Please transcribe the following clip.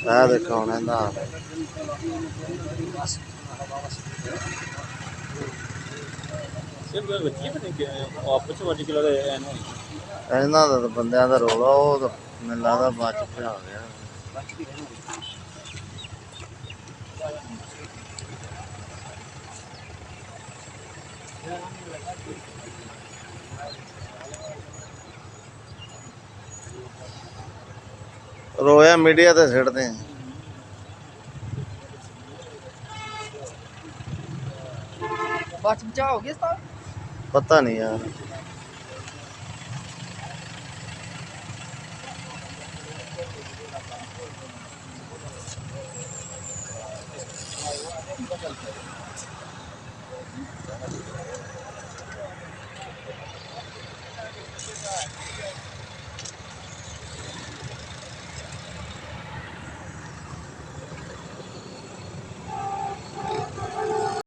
ਆ ਦੇਖੋ ਹੁਣ ਇਹਦਾ ਇਹਨਾਂ ਦਾ ਬੰਦਿਆਂ ਦਾ ਰੋਲਾ ਉਹ ਤਾਂ ਮੈਨੂੰ ਲੱਗਦਾ ਬਚ ਪਿਆ ਗਿਆ। रोया मीडिया ते सिटते हैं। बचा हो गया पता नहीं यार।